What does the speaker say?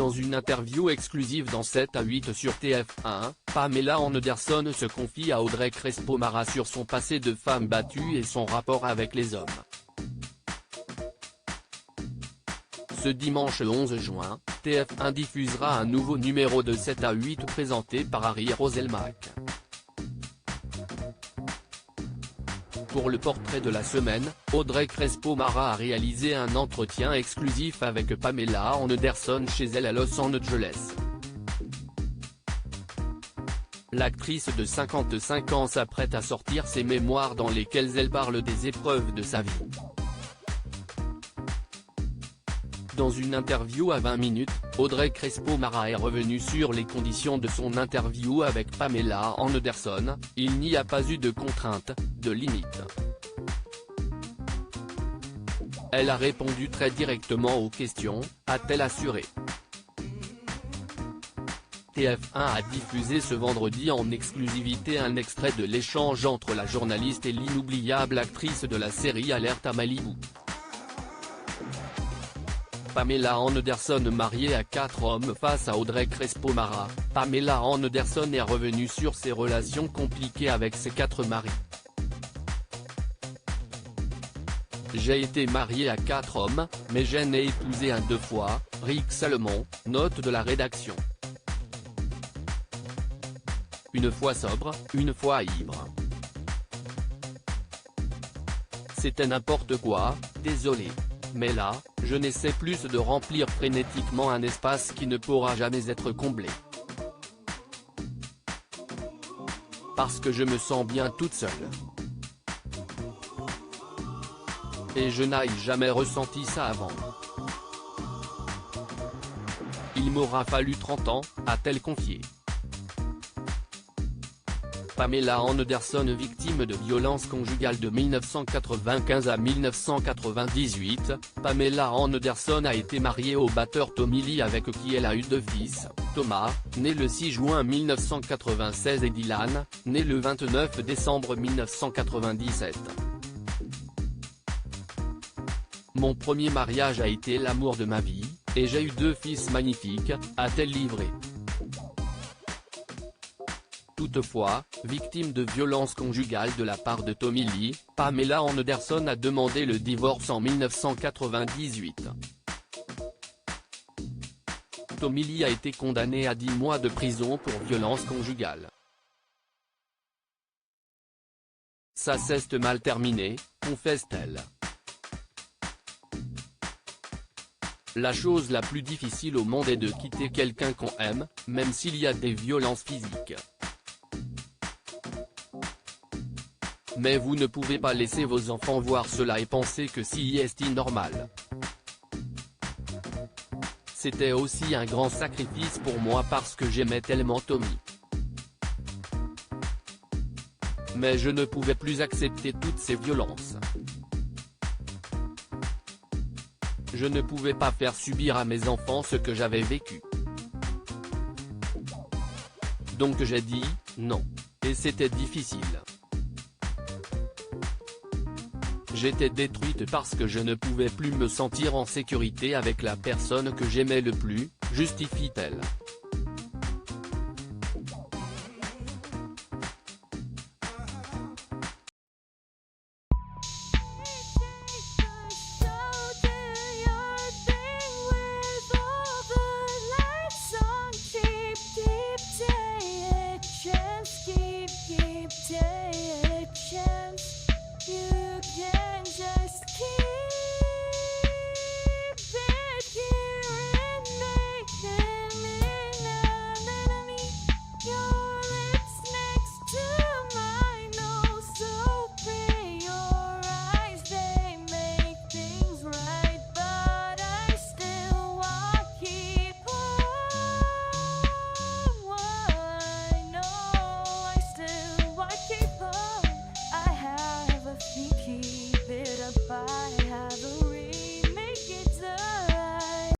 Dans une interview exclusive dans 7 à 8 sur TF1, Pamela Anderson se confie à Audrey Crespo-Mara sur son passé de femme battue et son rapport avec les hommes. Ce dimanche 11 juin, TF1 diffusera un nouveau numéro de 7 à 8 présenté par Harry Roselmack. Pour le portrait de la semaine, Audrey Crespo-Mara a réalisé un entretien exclusif avec Pamela Anderson chez elle à Los Angeles. L'actrice de 55 ans s'apprête à sortir ses mémoires dans lesquelles elle parle des épreuves de sa vie. Dans une interview à 20 minutes, Audrey Crespo-Mara est revenue sur les conditions de son interview avec Pamela Anderson. Il n'y a pas eu de contraintes, de limites. Elle a répondu très directement aux questions, a-t-elle assuré. TF1 a diffusé ce vendredi en exclusivité un extrait de l'échange entre la journaliste et l'inoubliable actrice de la série Alerte à Malibu. Pamela Anderson mariée à 4 hommes face à Audrey Crespo-Mara. Pamela Anderson est revenue sur ses relations compliquées avec ses 4 maris. J'ai été mariée à 4 hommes, mais j'en ai épousé un 2 fois, Rick Salomon, note de la rédaction. Une fois sobre, une fois ivre. C'était n'importe quoi, désolé. Mais là, je n'essaie plus de remplir frénétiquement un espace qui ne pourra jamais être comblé. Parce que je me sens bien toute seule. Et je n'ai jamais ressenti ça avant. Il m'aura fallu 30 ans, a-t-elle confié. Pamela Anderson, victime de violences conjugales de 1995 à 1998, Pamela Anderson a été mariée au batteur Tommy Lee avec qui elle a eu 2 fils, Thomas, né le 6 juin 1996 et Dylan, né le 29 décembre 1997. Mon premier mariage a été l'amour de ma vie, et j'ai eu 2 fils magnifiques, a-t-elle livré. Toutefois, victime de violences conjugales de la part de Tommy Lee, Pamela Anderson a demandé le divorce en 1998. Tommy Lee a été condamné à 10 mois de prison pour violences conjugales. Ça s'est mal terminé, confesse-t-elle. La chose la plus difficile au monde est de quitter quelqu'un qu'on aime, même s'il y a des violences physiques. Mais vous ne pouvez pas laisser vos enfants voir cela et penser que c'est normal. C'était aussi un grand sacrifice pour moi parce que j'aimais tellement Tommy. Mais je ne pouvais plus accepter toutes ces violences. Je ne pouvais pas faire subir à mes enfants ce que j'avais vécu. Donc j'ai dit, non. Et c'était difficile. J'étais détruite parce que je ne pouvais plus me sentir en sécurité avec la personne que j'aimais le plus, justifie-t-elle.